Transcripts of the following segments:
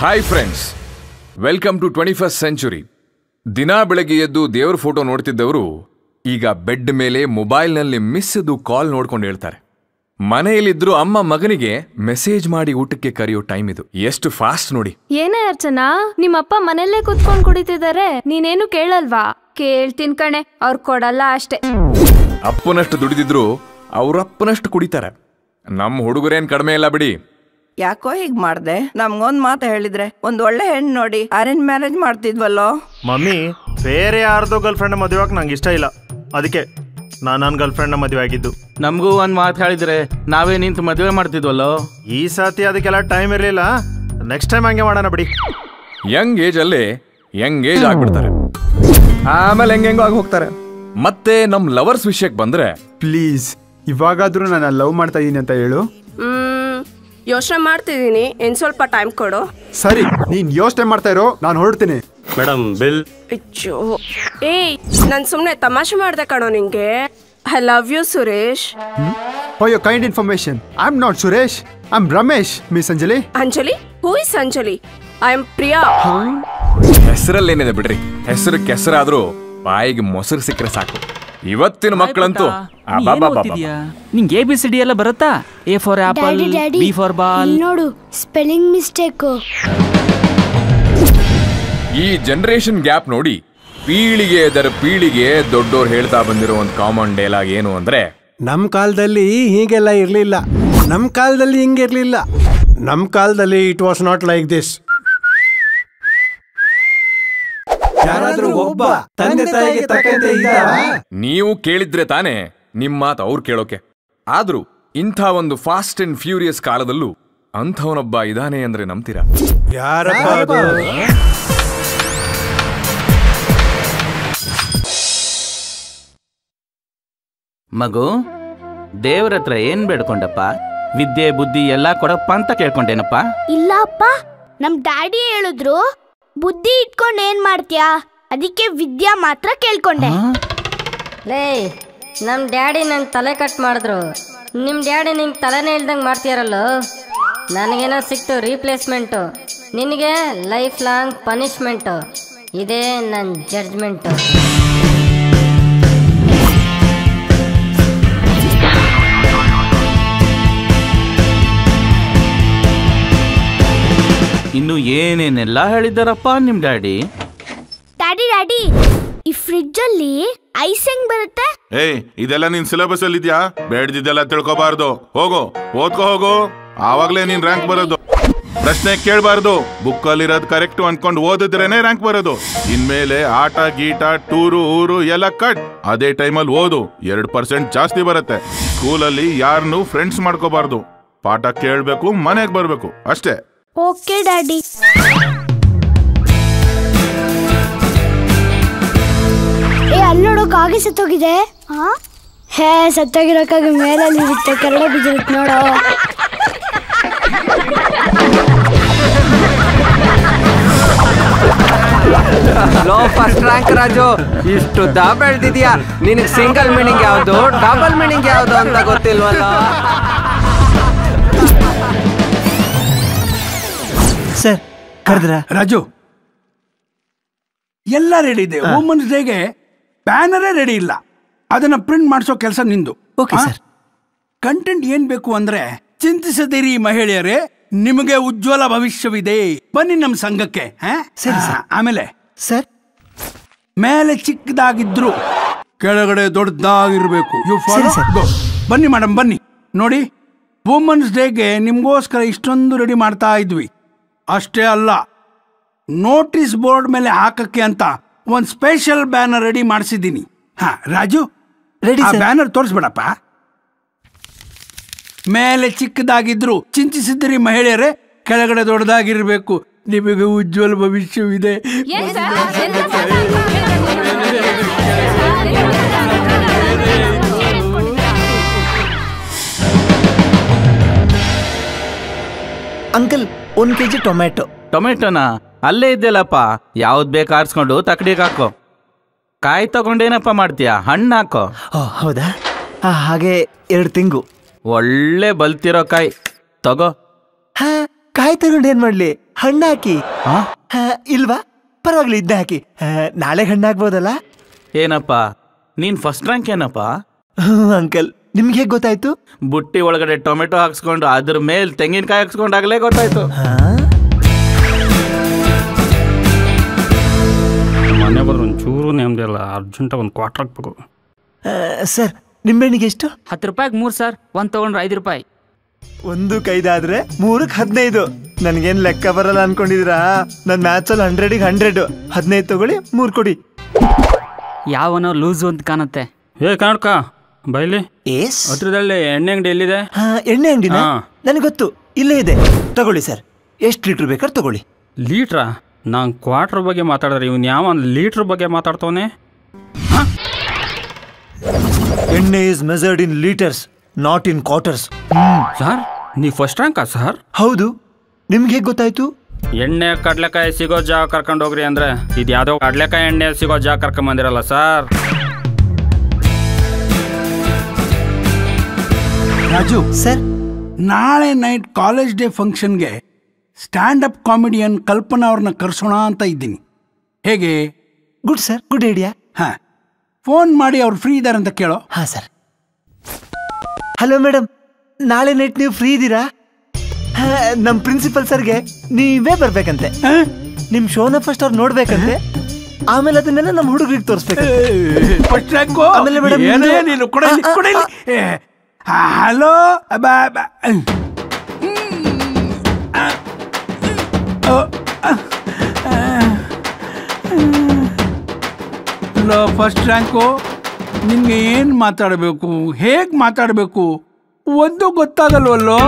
Hi friends, welcome to 21st century. ದಿನ ಬೆಳಗ್ಗೆ ಎದ್ದು ದೇವ್ರ ಫೋಟೋ ನೋಡ್ತಿದ್ದವರು ಈಗ ಬೆಡ್ ಮೇಲೆ ಮೊಬೈಲ್ನಲ್ಲಿ ಮಿಸ್ದು ಕಾಲ್ ನೋಡ್ಕೊಂಡು ಹೇಳ್ತಾರೆ. ಮನೆಯಲ್ಲಿದ್ರು ಅಮ್ಮ ಮಗನಿಗೆ ಮೆಸೇಜ್ ಮಾಡಿ ಊಟಕ್ಕೆ ಕರೆಯೋ ಟೈಮ್ ಇದು. ಎಷ್ಟು ಫಾಸ್ಟ್ ನೋಡಿ. ಏನೇ ಅರ್ಚನಾ, ನಿಮ್ಮಪ್ಪ ಮನೆಯಲ್ಲೇ ಕುತ್ಕೊಂಡು ಕುಡಿತಿದ್ದಾರೆ, ನೀನೇನು ಕೇಳಲ್ವಾ? ಕೇಳ್ತೀನಿ ಕಣೆ, ಅವ್ರು ಕೊಡಲ್ಲ ಅಷ್ಟೇ. ಅಪ್ಪನಷ್ಟು ದುಡಿದಿದ್ರು ಅವ್ರಪ್ಪನಷ್ಟು ಕುಡಿತಾರೆ. ನಮ್ಮ ಹುಡುಗರೇನ್ ಕಡಿಮೆ ಇಲ್ಲ ಬಿಡಿ. ಯಾಕೋ ಹೀಗ್ ಮಾಡ್ದೆ? ನಮ್ಗೊಂದ್ ಮಾತು ಹೇಳಿದ್ರೆ ಒಂದ್ ಒಳ್ಳೆ ಹೆಣ್ಣು ನೋಡಿ ಅರೇಂಜ್ ಮ್ಯಾರೇಜ್ ಮಾಡ್ತಿದ್ವಲ್ಲೋ. ಮಮ್ಮಿ, ಬೇರೆ ಯಾರ್ದೋ ಗರ್ಲ್ ಫ್ರೆಂಡ್ ಮದುವೆ ಆಗ ನಂಗೆ ಇಷ್ಟ ಇಲ್ಲ. ಅದಕ್ಕೆ ನನ್ನ ಗರ್ಲ್ ಫ್ರೆಂಡ್ ಮದುವೆ ಆಗಿದ್ದು. ನಮಗೂ ಒಂದ್ ಮಾತು ಹೇಳಿದ್ರೆ ನಾವೇ ನಿಂತು ಮದುವೆ ಮಾಡ್ತಿದ್ವಲ್ಲೋ. ಈ ಸಾತಿ ಅದಕ್ಕೆಲ್ಲ ಟೈಮ್ ಇರ್ಲಿಲ್ಲ. ನೆಕ್ಸ್ಟ್ ಟೈಮ್ ಹಂಗೆ ಮಾಡೋಣ ಬಿಡಿ. ಯಂಗ್ ಏಜ್ ಅಲ್ಲೇ ಯಂಗ್ ಏಜ್ ಆಗ್ಬಿಡ್ತಾರೆ, ಆಮೇಲೆ ಹೆಂಗೆಂಗೋ ಆಗಿ ಹೋಗ್ತಾರೆ. ಮತ್ತೆ ನಮ್ ಲವರ್ಸ್ ವಿಷಯಕ್ಕೆ ಬಂದ್ರೆ, ಪ್ಲೀಸ್ ಇವಾಗಾದ್ರೂ ನಾನು ಲವ್ ಮಾಡ್ತಾ ಇದೀನಿ ಅಂತ ಹೇಳು. ಯೋಚನೆ ಮಾಡ್ತಿದೀನಿ, ಇನ್ ಸ್ವಲ್ಪ ಟೈಮ್ ಕೊಡು. ಸರಿ, ನೀನ್ ಯೋಚನೆ ಮಾಡ್ತಾ ಇರೋ, ನಾನು ಹೊರಡ್ತೀನಿ. Madam bill. ಅಚ್ಚೋ, ಏಯ್ ನಾನ್ ಸುಮ್ನೆ ತಮಾಷೆ ಮಾಡ್ದೆ ಕಣೋ ನಿಂಗೆ. I love you Suresh. For your kind information, I am not Suresh, I am Ramesh. Miss Anjali. Anjali? Who is Anjali? I am Priya. ಹೆಸರಲ್ಲೇನಿದೆ ಬಿಡ್ರಿ, ಹೆಸರು ಕೆಸರಾದ್ರೂ ಬಾಯಿಗೆ ಮೊಸರು ಸಿಕ್ಕರೆ ಸಾಕು. ಇವತ್ತಿನ ಮಕ್ಕಳಂತೂ ನಿಂಗೆ ABCD ಎಲ್ಲ ಬರುತ್ತಾ? A for apple, B for ball. ನೋಡು, ಸ್ಪೆಲ್ಲಿಂಗ್ ಮಿಸ್ಟೇಕ್. ಈ ಜನರೇಷನ್ ಗ್ಯಾಪ್ ನೋಡಿ, ಪೀಳಿಗೆ ದರ ಪೀಳಿಗೆ ದೊಡ್ಡೋರು ಹೇಳ್ತಾ ಬಂದಿರೋ ಒಂದು ಕಾಮನ್ ಡೈಲಾಗ್ ಏನು ಅಂದ್ರೆ, ನಮ್ ಕಾಲದಲ್ಲಿ ಹೀಗೆಲ್ಲ ಇರ್ಲಿಲ್ಲ, ನಮ್ ಕಾಲದಲ್ಲಿ ಹಿಂಗಿರ್ಲಿಲ್ಲ, ನಮ್ ಕಾಲದಲ್ಲಿ it was not like this. ಯಾರಾದ್ರೂ ಒಬ್ಬ ತಂದೆ ತಾಯಿಗೆ ತಕ್ಕಂತೆ ಇದ್ದಾರಾ? ನೀವು ಕೇಳಿದ್ರೆ ತಾನೇ ನಿಮ್ಮ ಮಾತು ಅವ್ರು ಕೇಳೋಕೆ. ಆದ್ರೂ ಇಂಥ ಒಂದು ಫಾಸ್ಟ್ ಅಂಡ್ ಫ್ಯೂರಿಯಸ್ ಕಾಲದಲ್ಲೂ ಅಂಥವನೊಬ್ಬ ಇದಾನೆ ಅಂದ್ರೆ ನಂಬ್ತೀರಾ? ಯಾರಪ್ಪ? ಮಗು, ದೇವ್ರ ಹತ್ರ ಏನ್ ಬೇಡ್ಕೊಂಡಪ್ಪ? ವಿದ್ಯೆ ಬುದ್ಧಿ ಎಲ್ಲಾ ಕೊಡಪ್ಪ ಅಂತ ಕೇಳ್ಕೊಂಡೇನಪ್ಪ? ಇಲ್ಲ ಅಪ್ಪ, ನಮ್ ಡ್ಯಾಡಿ ಹೇಳಿದ್ರು ಬುದ್ಧಿ ಇಟ್ಕೊಂಡು ಏನ್ ಮಾಡ್ತೀಯಾ, ಅದಕ್ಕೆ ವಿದ್ಯಾ ಮಾತ್ರ ಕೇಳ್ಕೊಂಡೆ. ಲೇ, ನಮ್ ಡ್ಯಾಡಿ ನಂಗೆ ತಲೆ ಕಟ್ ಮಾಡಿದ್ರು, ನಿಮ್ ಡ್ಯಾಡಿ ನಿಂಗೆ ತಲೆನೇ ಇಲ್ದಂಗೆ ಮಾಡ್ತೀಯಾರಲ್ಲೋ. ನನಗೇನೋ ಸಿಕ್ತು ರೀಪ್ಲೇಸ್ಮೆಂಟು, ನಿನಗೆ ಲೈಫ್ ಲಾಂಗ್ ಪನಿಷ್ಮೆಂಟು. ಇದೇ ನನ್ನ ಜಡ್ಜ್ಮೆಂಟು. ಇನ್ನು ಏನೇನೆಲ್ಲ ಹೇಳಿದಾರಪ್ಪ ನಿಮ್ ಡ್ಯಾಡಿ? ಡ್ಯಾಡಿ, ಈ ಫ್ರಿಡ್ಜ್ ಅಲ್ಲಿ ಐಸ್ ಹೆಂಗ್ ಬರುತ್ತೆ? ಏಯ್, ಇದೆಲ್ಲ ನಿನ್ ಸಿಲೆಬಸ್ ಅಲ್ಲಿ ಇದ್ಯಾ? ಬೇಡ್ದಿದ್ದೆಲ್ಲ ತಿಳ್ಕೊಬಾರ್ದು. ಹೋಗು, ಓದ್ಕೋ ಹೋಗು, ಆವಾಗ್ಲೇ ನೀನ್ ರ್ಯಾಂಕ್ ಬರೋದು. ಪ್ರಶ್ನೆ ಕೇಳಬಾರ್ದು, ಬುಕ್ ಅಲ್ಲಿರೋದು ಕರೆಕ್ಟ್ ಅನ್ಕೊಂಡು ಓದಿದ್ರೇನೆ ರ್ಯಾಂಕ್ ಬರೋದು. ಇನ್ಮೇಲೆ ಆಟ ಗೀಟ ಟೂರು ಊರು ಎಲ್ಲ ಕಟ್. ಅದೇ ಟೈಮಲ್ಲಿ ಓದು, 2% ಜಾಸ್ತಿ ಬರುತ್ತೆ. ಸ್ಕೂಲಲ್ಲಿ ಯಾರನ್ನು ಫ್ರೆಂಡ್ಸ್ ಮಾಡ್ಕೋಬಾರ್ದು. ಪಾಠ ಕೇಳ್ಬೇಕು, ಮನೆಗ್ ಬರ್ಬೇಕು ಅಷ್ಟೇ. Okay daddy. ಅಲ್ಲೋಡು, ಕಾಗೆ ಸತ್ತೋಗಿದೆ. ಹೇ, ಸತ್ತೋಗಿರೋಕ್ಕಾಗಿ ಮೇಲಲ್ಲಿ ಇರುತ್ತೆ, ಕೆರಡೆ ಬಿದ್ದಿರುತ್ತೆ ನೋಡು. ಲೋ ಫಸ್ಟ್ ರ್ಯಾಂಕ್ ರಾಜು, ಇಷ್ಟು ಬೆಳ್ದಿದ್ಯಾ, ನಿನಗೆ ಸಿಂಗಲ್ ಮೀನಿಂಗ್ ಯಾವ್ದು, ಡಬಲ್ ಮೀನಿಂಗ್ ಯಾವ್ದು ಅಂತ ಗೊತ್ತಿಲ್ವಲ್ಲ. ಸರ್ ಕರೆದ್ರ? ರಾಜು, ಎಲ್ಲ ರೆಡಿ ಇದೆ. ವುಮೆನ್ಸ್ ಡೇಗೆ ಬ್ಯಾನರೇ ರೆಡಿ ಇಲ್ಲ, ಅದನ್ನ ಪ್ರಿಂಟ್ ಮಾಡಿಸೋ ಕೆಲಸ ನಿಂದು. Okay sir. ಕಂಟೆಂಟ್ ಏನ್ ಬೇಕು ಅಂದ್ರೆ, ಚಿಂತಿಸದಿರಿ ಮಹಿಳೆಯರೇ, ನಿಮಗೆ ಉಜ್ವಲ ಭವಿಷ್ಯವಿದೆ, ಬನ್ನಿ ನಮ್ಮ ಸಂಘಕ್ಕೆ. ಸರಿ ಸರ್. ಆಮೇಲೆ ಸರ್, ಮೇಲೆ ಚಿಕ್ಕದಾಗಿದ್ರು ಕೆಳಗಡೆ ದೊಡ್ಡದಾಗಿರ್ಬೇಕು. You follow? ಬನ್ನಿ ಮೇಡಮ್, ಬನ್ನಿ. ನೋಡಿ, ವುಮೆನ್ಸ್ ಡೇಗೆ ನಿಮ್ಗೋಸ್ಕರ ಇಷ್ಟೊಂದು ರೆಡಿ ಮಾಡ್ತಾ ಇದ್ವಿ. ಅಷ್ಟೇ ಅಲ್ಲ, ನೋಟಿಸ್ ಬೋರ್ಡ್ ಮೇಲೆ ಹಾಕಕ್ಕೆ ಅಂತ ಒಂದು ಸ್ಪೆಷಲ್ ಬ್ಯಾನರ್ ರೆಡಿ ಮಾಡಿಸಿದ್ದೀನಿ. ರಾಜು, ರೆಡಿ ಬ್ಯಾನರ್ ತೋರಿಸ್ಬೇಡಪ್ಪ. ಮೇಲೆ ಚಿಕ್ಕದಾಗಿದ್ರು ಚಿಂತಿಸಿದ್ರಿ ಮಹಿಳೆಯರೇ, ಕೆಳಗಡೆ ದೊಡ್ಡದಾಗಿರ್ಬೇಕು, ನಿಮಗೆ ಉಜ್ವಲ ಭವಿಷ್ಯವಿದೆ. Uncle, 1 kg ಟೊಮೆಟೊನಾ? ಅಲ್ಲೇ ಇದ್ದಲ್ಲಪ್ಪ, ಯಾವ್ದು ಬೇಕು ಆರಿಸ್ಕೊಂಡು ತಕಡಿಗೆ ಹಾಕೋ. ಕಾಯಿ ತಗೊಂಡೇನಪ್ಪ ಮಾಡ್ತೀಯಾ? ಹಣ್ಣು ಹಾಕೋ. ಹೌದಾ? ಹಾಗೆ 2 ತೆಂಗು. ಒಳ್ಳೆ ಬಲ್ತಿರೋ ಕಾಯಿ ತಗೋ. ಕಾಯಿ ತಗೊಂಡು ಏನ್ ಮಾಡ್ಲಿ? ಹಣ್ಣಾಕಿ ಇಲ್ವಾ? ಪರವಾಗಿಲ್ಲ, ಇದ್ದ ಹಾಕಿ. ನಾಳೆ ಹಣ್ಣಾಗ್ಬೋದಲ್ಲ? ಏನಪ್ಪ ನೀನ್ ಫಸ್ಟ್ ರ್ಯಾಂಕ್ ಏನಪ್ಪ? ಅಂಕಲ್, ನಿಮ್ಗೆ ಹೇಗೆ ಗೊತ್ತಾಯ್ತು? ಬುಟ್ಟಿ ಒಳಗಡೆ ಟೊಮೆಟೊ ಹಾಕ್ಸ್ಕೊಂಡು ಅದ್ರ ಮೇಲೆ ತೆಂಗಿನಕಾಯಿ ಹಾಕ್ಸ್ಕೊಂಡಾಗಲೇ ಗೊತ್ತಾಯ್ತು. ಮನೆ ಬಂದ್ರೆ ಒಂಚೂರು ನೆಮ್ಮದಿ ಅಲ್ಲ, ಅರ್ಜೆಂಟಾಗಿ ಒಂದು ಕ್ವಾರ್ಟರ್ ಹಾಕ್ಬೇಕು. ಸರ್, ನಿಂಬೆಹಣ್ಣಿಗೆ ಎಷ್ಟು? 10 ರೂಪಾಯಿಗೆ 3 ಸರ್. ಒಂದು ತೊಗೊಂಡ್ರೆ 5 ರೂಪಾಯಿ. 1ಕ್ಕೆ 5 ಆದ್ರೆ 3ಕ್ಕೆ 15. ನನ್ಗೇನ್ ಲೆಕ್ಕ ಬರಲ್ಲ ಅನ್ಕೊಂಡಿದ್ದೀರಾ? ನನ್ ಮ್ಯಾಥ್ಸಲ್ಲಿ 100ಗೆ 100. 15 ತಗೊಳ್ಳಿ, 3 ಕೊಡಿ. ಯಾವನೋ ಲೂಸು ಅಂತ ಕಾಣುತ್ತೆ. ಕನ್ನಡಕ ಬೈಲಿ. ಹತ್ರದಲ್ಲಿ ಎಣ್ಣೆ ಅಂಗಡಿ ಎಲ್ಲಿದೆ? ಎಣ್ಣೆ ಅಂಗಡಿನ? ನನಗೆ ಗೊತ್ತು, ಇಲ್ಲೇ ಇದೆ. ತಗೊಳ್ಳಿ ಸರ್, ಎಷ್ಟು ಲೀಟ್ರ್ ಬೇಕಾದ್ರೆ ತಗೊಳ್ಳಿ. ಲೀಟ್ರಾ? ನಾನು ಕ್ವಾರ್ಟರ್ ಬಗ್ಗೆ ಮಾತಾಡಿದ್ರೆ ಇವನು ಯಾವ ಲೀಟ್ರ್ ಬಗ್ಗೆ ಮಾತಾಡ್ತವನೆ? ಎಣ್ಣೆ is measured in litres, not in quarters. Sir, ನೀವು ಫಸ್ಟ್ ರ್ಯಾಂಕಾ ಸರ್? ಹೌದು. ನಿಮ್ಗೆ ಹೇಗೆ ಗೊತ್ತಾಯ್ತು? ಎಣ್ಣೆ ಕಡ್ಲೆಕಾಯಿ ಸಿಗೋ ಜಾಗ ಕರ್ಕೊಂಡು ಹೋಗ್ರಿ ಅಂದ್ರೆ ಇದು ಯಾವುದೋ ಕಡ್ಲೆಕಾಯಿ ಎಣ್ಣೆ ಸಿಗೋ ಜಾಗ ಕರ್ಕೊಂಡ್ ಬಂದಿರಲ್ಲ ಸರ್. ರಾಜು ಸರ್, ನಾಳೆ ನೈಟ್ ಕಾಲೇಜ್ ಡೇ ಫಂಕ್ಷನ್ಗೆ ಸ್ಟ್ಯಾಂಡ್ ಅಪ್ ಕಾಮಿಡಿಯನ್ ಕಲ್ಪನಾ ಅವ್ರನ್ನ ಕರ್ಸೋಣ ಅಂತ ಇದ್ದೀನಿ. ಹೇಗೆ? Good sir, good idea. Phone ಮಾಡಿ ಅವ್ರು ಫ್ರೀ ಇದ್ದಾರೆ ಅಂತ ಕೇಳೋ. ಸರ್. ಹಲೋ ಮೇಡಮ್, ನಾಳೆ ನೈಟ್ ನೀವು ಫ್ರೀ ಇದ್ದೀರಾ? ನಮ್ಮ ಪ್ರಿನ್ಸಿಪಲ್ ಸರ್ಗೆ ನೀವೇ ಬರ್ಬೇಕಂತೆ. ನಿಮ್ ಶೋನ ಫಸ್ಟ್ ಅವ್ರು ನೋಡ್ಬೇಕಂತೆ, ಆಮೇಲೆ ಅದನ್ನೆಲ್ಲ ನಮ್ಮ ಹುಡುಗರಿಗೆ ತೋರಿಸ್ಬೇಕು. ಆಮೇಲೆ ಮೇಡಮ್ ಹಲೋ ಫಸ್ಟ್ ರ್ಯಾಂಕು. ನಿನ್ಗೆ ಏನ್ ಮಾತಾಡಬೇಕು, ಹೇಗ್ ಮಾತಾಡಬೇಕು ಒಂದು ಗೊತ್ತಾಗಲ್ವಲ್ಲೋ?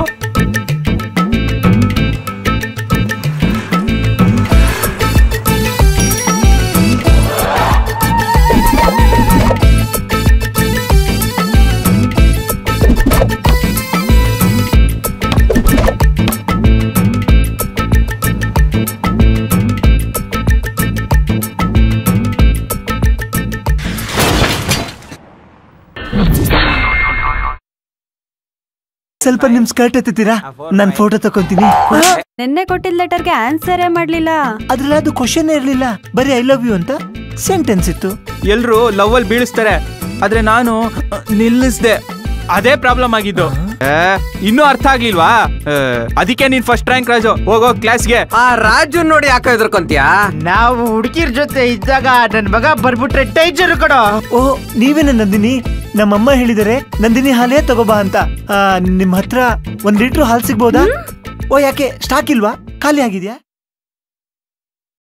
ಸ್ವಲ್ಪ ನಿಮ್ ಸ್ಕರ್ಟ್ ಎತ್ತೀರಾ? ನಾನ್ ಫೋಟೋ ತಕೊಂತೀನಿ. ನಿನ್ನೆ ಕೊಟ್ಟಿದ್ದ ಲೆಟರ್ಗೆ ಆನ್ಸರೇ ಮಾಡ್ಲಿಲ್ಲ. ಅದ್ರಲ್ಲಿ ಅದು ಕ್ವಶನ್ ಇರ್ಲಿಲ್ಲ, ಬರೀ ಐ ಲವ್ ಯು ಅಂತ ಸೆಂಟೆನ್ಸ್ ಇತ್ತು. ಎಲ್ರು ಲವ್ ಅಲ್ಲಿ ಬೀಳಿಸ್ತಾರೆ, ಆದ್ರೆ ನಾನು ನಿಲ್ಲಿಸ್ದೆ. ಅದೇ ಪ್ರಾಬ್ಲಮ್ ಆಗಿದ್ದು. ಇನ್ನೂ ಅರ್ಥ ಆಗ್ಲಿಲ್ವಾ? ಅದಕ್ಕೆ ನೀನ್ ಫಸ್ಟ್ ರ್ಯಾಂಕ್ ರಾಜು. ಹೋಗೋ ಕ್ಲಾಸ್ಗೆ. ಆ ರಾಜು ನೋಡಿ ಯಾಕೆ ಹೆದರ್ಕೊಂತೀಯಾ? ನಾವು ಹುಡುಗಿರ್ ಜೊತೆ ಇದ್ದಾಗ ನನ್ ಮಗ ಬರ್ಬಿಟ್ರೆ ಡೇಂಜರ್ ಕಡ. ಓ, ನೀವೇನ ನಂದಿನಿ? ನಮ್ಮಮ್ಮ ಹೇಳಿದರೆ ನಂದಿನಿ ಹಾಲೇ ತಗೋಬಾ ಅಂತ. ನಿಮ್ ಹತ್ರ 1 ಲೀಟರ್ ಹಾಲು ಸಿಗ್ಬೋದಾ? ಓ, ಯಾಕೆ ಸ್ಟಾಕ್ ಇಲ್ವಾ? ಖಾಲಿ ಆಗಿದ್ಯಾ?